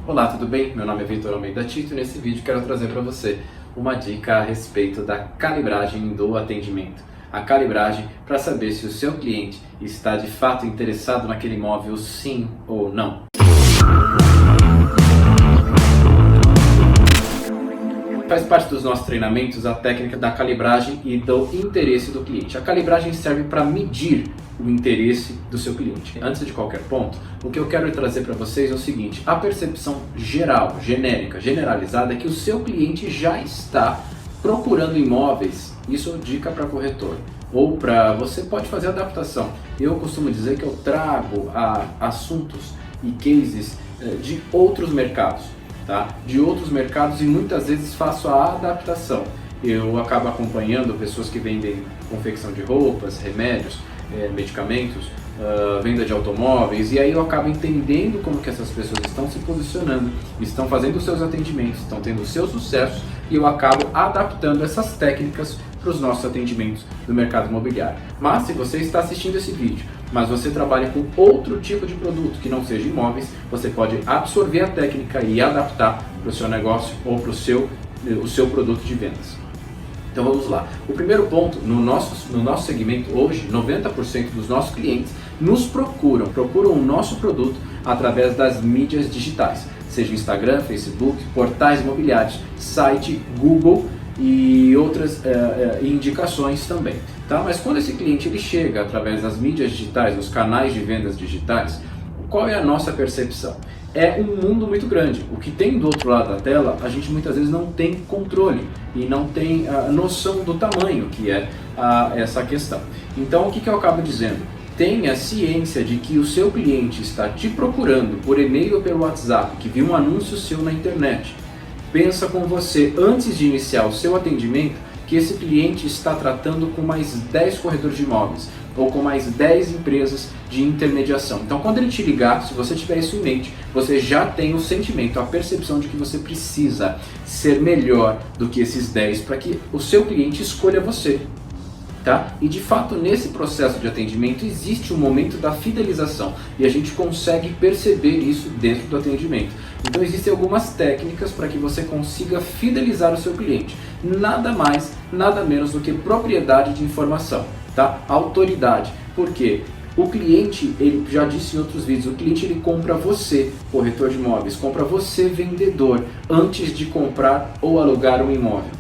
Olá, tudo bem? Meu nome é Vitor Almeida Tito e nesse vídeo quero trazer para você uma dica a respeito da calibragem do atendimento. A calibragem para saber se o seu cliente está de fato interessado naquele imóvel, sim ou não. Faz parte dos nossos treinamentos a técnica da calibragem e do interesse do cliente. A calibragem serve para medir o interesse do seu cliente. Antes de qualquer ponto, o que eu quero trazer para vocês é o seguinte: a percepção geral, genérica, generalizada é que o seu cliente já está procurando imóveis. Isso é dica para corretor. Ou para você pode fazer adaptação. Eu costumo dizer que eu trago assuntos e cases de outros mercados. De outros mercados e muitas vezes faço a adaptação. Eu acabo acompanhando pessoas que vendem confecção de roupas, remédios, medicamentos, venda de automóveis, e aí eu acabo entendendo como que essas pessoas estão se posicionando, estão fazendo os seus atendimentos, estão tendo os seus sucessos, e eu acabo adaptando essas técnicas para os nossos atendimentos do mercado imobiliário. Mas se você está assistindo esse vídeo, mas você trabalha com outro tipo de produto que não seja imóveis, você pode absorver a técnica e adaptar para o seu negócio ou para o seu produto de vendas. Então vamos lá. O primeiro ponto, no nosso segmento hoje, 90% dos nossos clientes nos procuram o nosso produto através das mídias digitais, seja Instagram, Facebook, portais imobiliários, site, Google e outras indicações também. Mas quando esse cliente ele chega através das mídias digitais, dos canais de vendas digitais, qual é a nossa percepção? É um mundo muito grande. O que tem do outro lado da tela, a gente muitas vezes não tem controle e não tem noção do tamanho que é essa questão. Então o que eu acabo dizendo? Tenha ciência de que o seu cliente está te procurando por e-mail ou pelo WhatsApp, que viu um anúncio seu na internet. Pensa com você, antes de iniciar o seu atendimento, que esse cliente está tratando com mais 10 corretores de imóveis ou com mais 10 empresas de intermediação. Então quando ele te ligar, se você tiver isso em mente, você já tem o sentimento, a percepção de que você precisa ser melhor do que esses 10 para que o seu cliente escolha você. E de fato nesse processo de atendimento existe um momento da fidelização e a gente consegue perceber isso dentro do atendimento. Então existem algumas técnicas para que você consiga fidelizar o seu cliente. Nada mais, nada menos do que propriedade de informação, autoridade. Por quê? O cliente, ele já disse em outros vídeos, o cliente ele compra você, corretor de imóveis, compra você, vendedor, antes de comprar ou alugar um imóvel.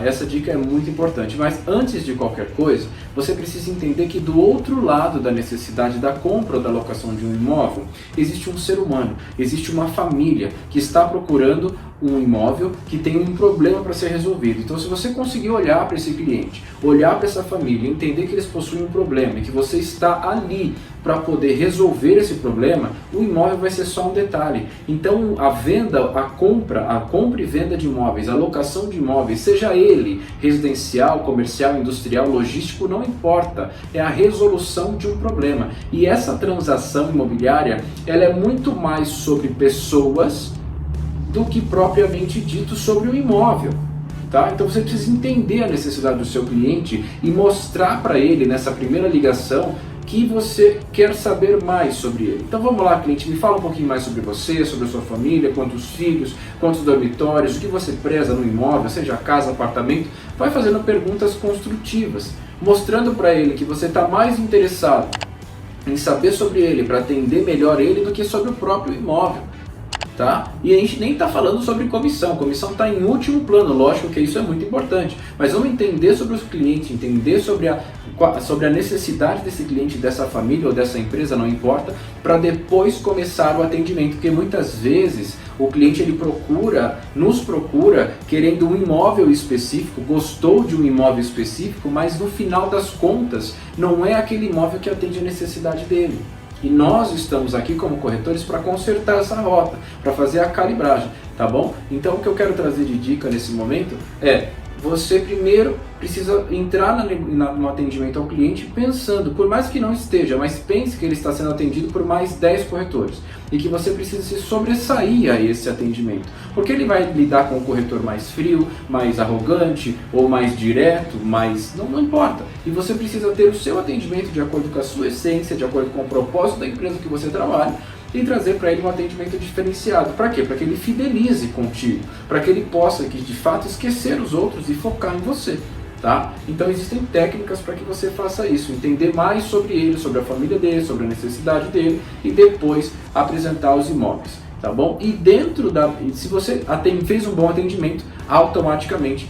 Essa dica é muito importante, mas antes de qualquer coisa, você precisa entender que do outro lado da necessidade da compra ou da locação de um imóvel, existe um ser humano, existe uma família que está procurando um imóvel que tem um problema para ser resolvido. Então se você conseguir olhar para esse cliente, olhar para essa família, entender que eles possuem um problema e que você está ali para poder resolver esse problema, o imóvel vai ser só um detalhe. Então a venda, a compra e venda de imóveis, a locação de imóveis, seja ele residencial, comercial, industrial, logístico, não importa, é a resolução de um problema. E essa transação imobiliária, ela é muito mais sobre pessoas do que propriamente dito sobre o imóvel. Então você precisa entender a necessidade do seu cliente e mostrar para ele nessa primeira ligação que você quer saber mais sobre ele. Então vamos lá, cliente, me fala um pouquinho mais sobre você, sobre a sua família, quantos filhos, quantos dormitórios, o que você preza no imóvel, seja casa, apartamento. Vai fazendo perguntas construtivas, mostrando para ele que você está mais interessado em saber sobre ele, para atender melhor ele, do que sobre o próprio imóvel. E a gente nem está falando sobre comissão está em último plano, lógico que isso é muito importante, mas vamos entender sobre os clientes, entender sobre a necessidade desse cliente, dessa família ou dessa empresa, não importa, para depois começar o atendimento, porque muitas vezes o cliente ele nos procura querendo um imóvel específico, gostou de um imóvel específico, mas no final das contas não é aquele imóvel que atende a necessidade dele. E nós estamos aqui como corretores para consertar essa rota, para fazer a calibragem, bom? Então o que eu quero trazer de dica nesse momento é: você primeiro precisa entrar no atendimento ao cliente pensando, por mais que não esteja, mas pense que ele está sendo atendido por mais 10 corretores e que você precisa se sobressair a esse atendimento, porque ele vai lidar com um corretor mais frio, mais arrogante ou mais direto, não importa, e você precisa ter o seu atendimento de acordo com a sua essência, de acordo com o propósito da empresa que você trabalha, e trazer para ele um atendimento diferenciado. Para quê? Para que ele fidelize contigo, para que ele possa que, de fato esquecer os outros e focar em você. Tá? Então existem técnicas para que você faça isso, entender mais sobre ele, sobre a família dele, sobre a necessidade dele e depois apresentar os imóveis, tá bom? E se você fez um bom atendimento, automaticamente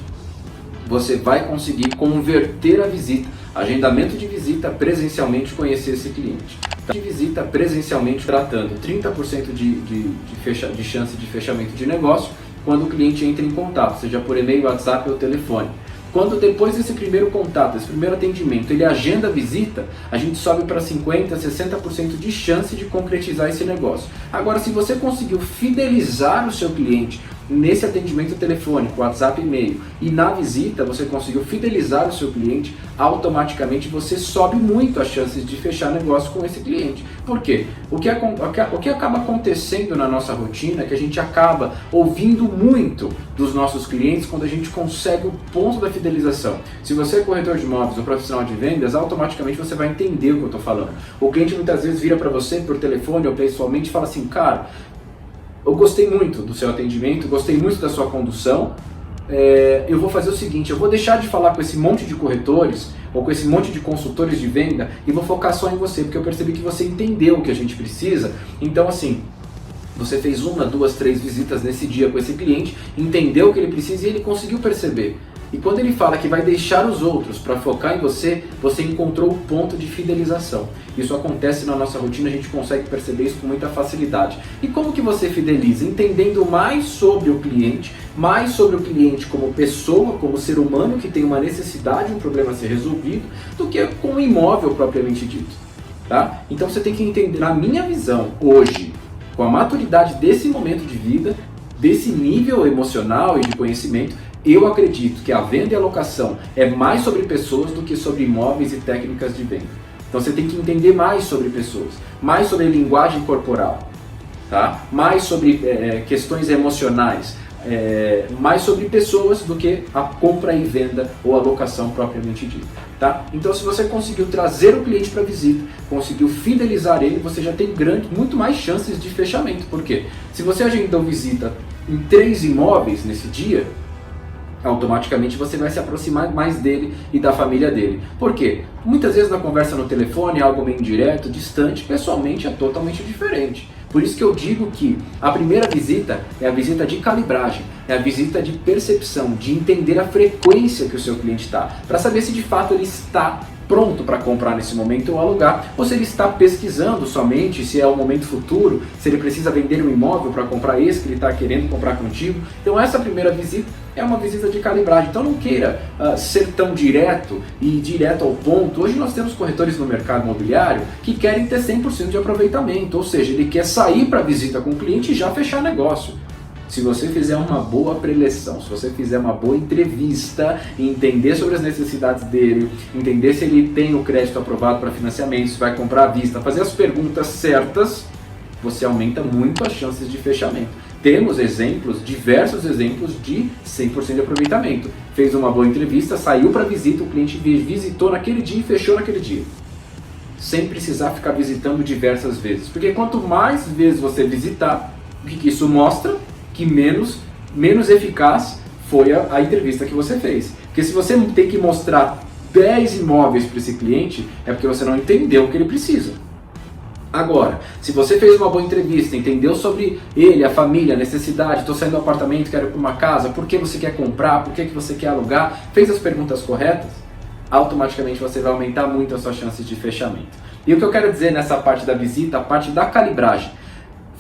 você vai conseguir converter a visita, agendamento de visita presencialmente, conhecer esse cliente. De visita presencialmente tratando 30% de chance de fechamento de negócio quando o cliente entra em contato, seja por e-mail, WhatsApp ou telefone. Quando depois desse primeiro contato, esse primeiro atendimento, ele agenda a visita, a gente sobe para 50%, 60% de chance de concretizar esse negócio. Agora, se você conseguiu fidelizar o seu cliente nesse atendimento telefônico, WhatsApp, e-mail, e na visita você conseguiu fidelizar o seu cliente, automaticamente você sobe muito as chances de fechar negócio com esse cliente. Por quê? O que acaba acontecendo na nossa rotina é que a gente acaba ouvindo muito dos nossos clientes quando a gente consegue o ponto da fidelização. Se você é corretor de imóveis ou profissional de vendas, automaticamente você vai entender o que eu estou falando. O cliente muitas vezes vira para você por telefone ou pessoalmente e fala assim, cara, eu gostei muito do seu atendimento, gostei muito da sua condução, eu vou fazer o seguinte, eu vou deixar de falar com esse monte de corretores ou com esse monte de consultores de venda e vou focar só em você, porque eu percebi que você entendeu o que a gente precisa. Então assim, você fez 1, 2, 3 visitas nesse dia com esse cliente, entendeu o que ele precisa e ele conseguiu perceber. E quando ele fala que vai deixar os outros para focar em você, você encontrou o ponto de fidelização. Isso acontece na nossa rotina, a gente consegue perceber isso com muita facilidade. E como que você fideliza? Entendendo mais sobre o cliente como pessoa, como ser humano que tem uma necessidade, um problema a ser resolvido, do que com o imóvel propriamente dito. Tá? Então você tem que entender, na minha visão, hoje, com a maturidade desse momento de vida, desse nível emocional e de conhecimento, eu acredito que a venda e a locação é mais sobre pessoas do que sobre imóveis e técnicas de venda. Então você tem que entender mais sobre pessoas, mais sobre linguagem corporal, tá? Mais sobre questões emocionais, mais sobre pessoas do que a compra e venda ou a locação propriamente dita. Tá? Então se você conseguiu trazer o cliente para a visita, conseguiu fidelizar ele, você já tem muito mais chances de fechamento. Por quê? Se você agendou visita em 3 imóveis nesse dia, automaticamente você vai se aproximar mais dele e da família dele. Por quê? Muitas vezes na conversa no telefone é algo meio indireto, distante, pessoalmente é totalmente diferente. Por isso que eu digo que a primeira visita é a visita de calibragem, é a visita de percepção, de entender a frequência que o seu cliente está, para saber se de fato ele está pronto para comprar nesse momento ou alugar, ou se ele está pesquisando somente, se é o momento futuro, se ele precisa vender um imóvel para comprar esse que ele está querendo comprar contigo. Então essa primeira visita é uma visita de calibragem. Então não queira ser tão direto e direto ao ponto. Hoje nós temos corretores no mercado imobiliário que querem ter 100% de aproveitamento, ou seja, ele quer sair para a visita com o cliente e já fechar negócio. Se você fizer uma boa preleção, se você fizer uma boa entrevista, entender sobre as necessidades dele, entender se ele tem o crédito aprovado para financiamento, se vai comprar à vista, fazer as perguntas certas, você aumenta muito as chances de fechamento. Temos exemplos, diversos exemplos de 100% de aproveitamento. Fez uma boa entrevista, saiu para visita, o cliente visitou naquele dia e fechou naquele dia. Sem precisar ficar visitando diversas vezes. Porque quanto mais vezes você visitar, o que isso mostra? Que menos eficaz foi a entrevista que você fez. Porque se você tem que mostrar 10 imóveis para esse cliente, é porque você não entendeu o que ele precisa. Agora, se você fez uma boa entrevista, entendeu sobre ele, a família, a necessidade, estou saindo do apartamento, quero ir para uma casa, por que você quer comprar, por que você quer alugar, fez as perguntas corretas, automaticamente você vai aumentar muito as suas chances de fechamento. E o que eu quero dizer nessa parte da visita, a parte da calibragem,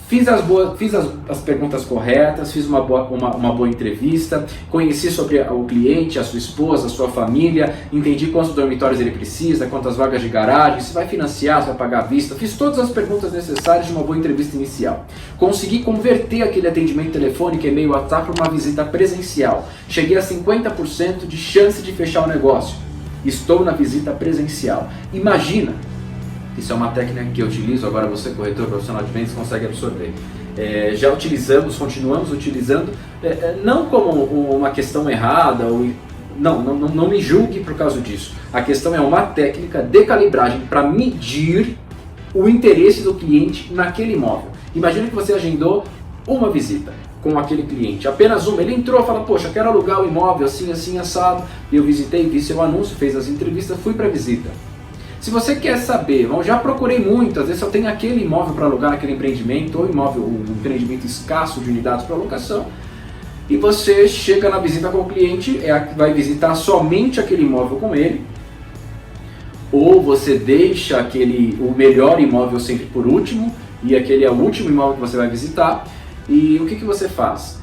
fiz as perguntas corretas, fiz uma boa entrevista, conheci sobre o cliente, a sua esposa, a sua família, entendi quantos dormitórios ele precisa, quantas vagas de garagem, se vai financiar, se vai pagar à vista, fiz todas as perguntas necessárias de uma boa entrevista inicial. Consegui converter aquele atendimento telefônico, e-mail, WhatsApp para uma visita presencial. Cheguei a 50% de chance de fechar o negócio. Estou na visita presencial. Imagina! Isso é uma técnica que eu utilizo, agora você, corretor profissional de vendas, consegue absorver. Já utilizamos, continuamos utilizando, não como uma questão errada, não me julgue por causa disso. A questão é uma técnica de calibragem para medir o interesse do cliente naquele imóvel. Imagina que você agendou uma visita com aquele cliente, apenas uma. Ele entrou e falou, poxa, quero alugar o imóvel assim, assim, assado. Eu visitei, vi seu anúncio, fez as entrevistas, fui para a visita. Se você quer saber, eu já procurei muito, às vezes eu tenho aquele imóvel para alugar naquele empreendimento, ou um empreendimento escasso de unidades para locação, e você chega na visita com o cliente, vai visitar somente aquele imóvel com ele, ou você deixa o melhor imóvel sempre por último, e aquele é o último imóvel que você vai visitar, e o que você faz?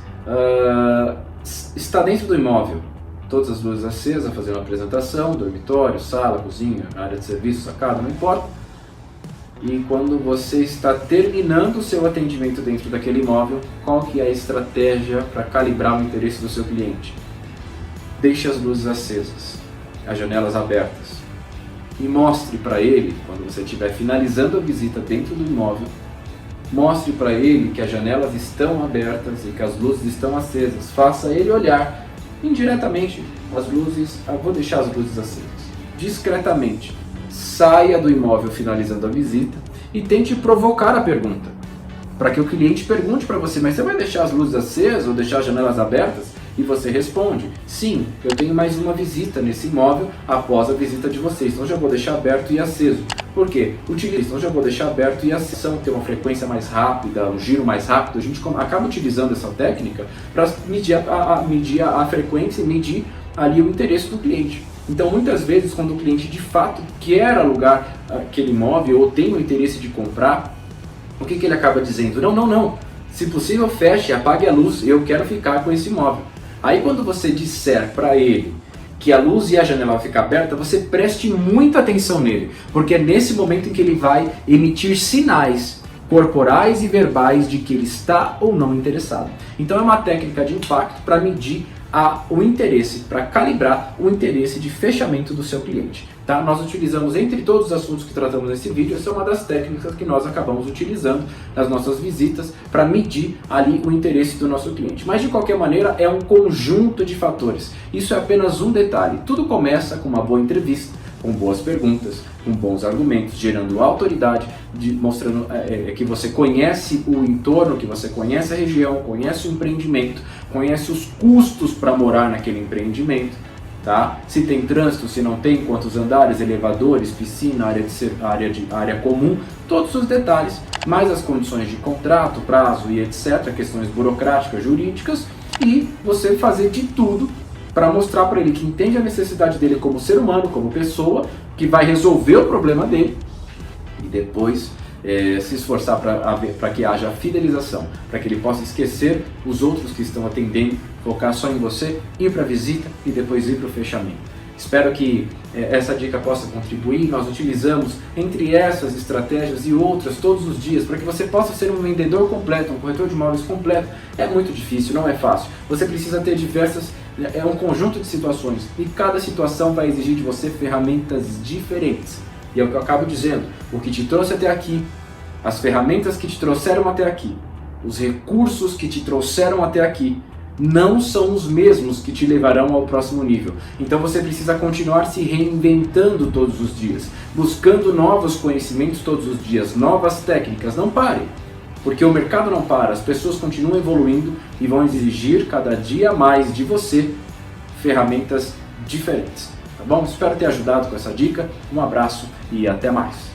Está dentro do imóvel, todas as luzes acesas, fazendo a apresentação, dormitório, sala, cozinha, área de serviço, sacada, não importa. E quando você está terminando o seu atendimento dentro daquele imóvel, qual que é a estratégia para calibrar o interesse do seu cliente? Deixe as luzes acesas, as janelas abertas, e mostre para ele, quando você estiver finalizando a visita dentro do imóvel, mostre para ele que as janelas estão abertas e que as luzes estão acesas. Faça ele olhar indiretamente as luzes, vou deixar as luzes acesas, discretamente. Saia do imóvel finalizando a visita e tente provocar a pergunta, para que o cliente pergunte para você, mas você vai deixar as luzes acesas ou deixar as janelas abertas? E você responde, sim, eu tenho mais uma visita nesse imóvel após a visita de vocês, então já vou deixar aberto e aceso. Por quê? Então já vou deixar aberto e aceso, ter uma frequência mais rápida, um giro mais rápido. A gente acaba utilizando essa técnica para medir a frequência e medir ali o interesse do cliente. Então muitas vezes quando o cliente de fato quer alugar aquele imóvel ou tem o interesse de comprar, o que ele acaba dizendo? Não, se possível feche, apague a luz, eu quero ficar com esse imóvel. Aí quando você disser para ele que a luz e a janela vão ficar aberta, você preste muita atenção nele, porque é nesse momento em que ele vai emitir sinais corporais e verbais de que ele está ou não interessado. Então é uma técnica de impacto para medir o interesse, para calibrar o interesse de fechamento do seu cliente. Tá? Nós utilizamos, entre todos os assuntos que tratamos nesse vídeo, essa é uma das técnicas que nós acabamos utilizando nas nossas visitas para medir ali o interesse do nosso cliente. Mas de qualquer maneira é um conjunto de fatores. Isso é apenas um detalhe. Tudo começa com uma boa entrevista, com boas perguntas, com bons argumentos, gerando autoridade, mostrando que você conhece o entorno, que você conhece a região, conhece o empreendimento, conhece os custos para morar naquele empreendimento, tá? Se tem trânsito, se não tem, quantos andares, elevadores, piscina, área comum, todos os detalhes, mais as condições de contrato, prazo e etc., questões burocráticas, jurídicas, e você fazer de tudo para mostrar para ele que entende a necessidade dele como ser humano, como pessoa, que vai resolver o problema dele e depois se esforçar para que haja fidelização, para que ele possa esquecer os outros que estão atendendo, focar só em você, ir para a visita e depois ir para o fechamento. Espero que essa dica possa contribuir. Nós utilizamos entre essas estratégias e outras todos os dias para que você possa ser um vendedor completo, um corretor de imóveis completo. É muito difícil, não é fácil. Você precisa ter é um conjunto de situações e cada situação vai exigir de você ferramentas diferentes. E é o que eu acabo dizendo, o que te trouxe até aqui, as ferramentas que te trouxeram até aqui, os recursos que te trouxeram até aqui, não são os mesmos que te levarão ao próximo nível. Então você precisa continuar se reinventando todos os dias, buscando novos conhecimentos todos os dias, novas técnicas. Não pare, porque o mercado não para, as pessoas continuam evoluindo e vão exigir cada dia mais de você ferramentas diferentes. Tá bom? Espero ter ajudado com essa dica. Um abraço e até mais.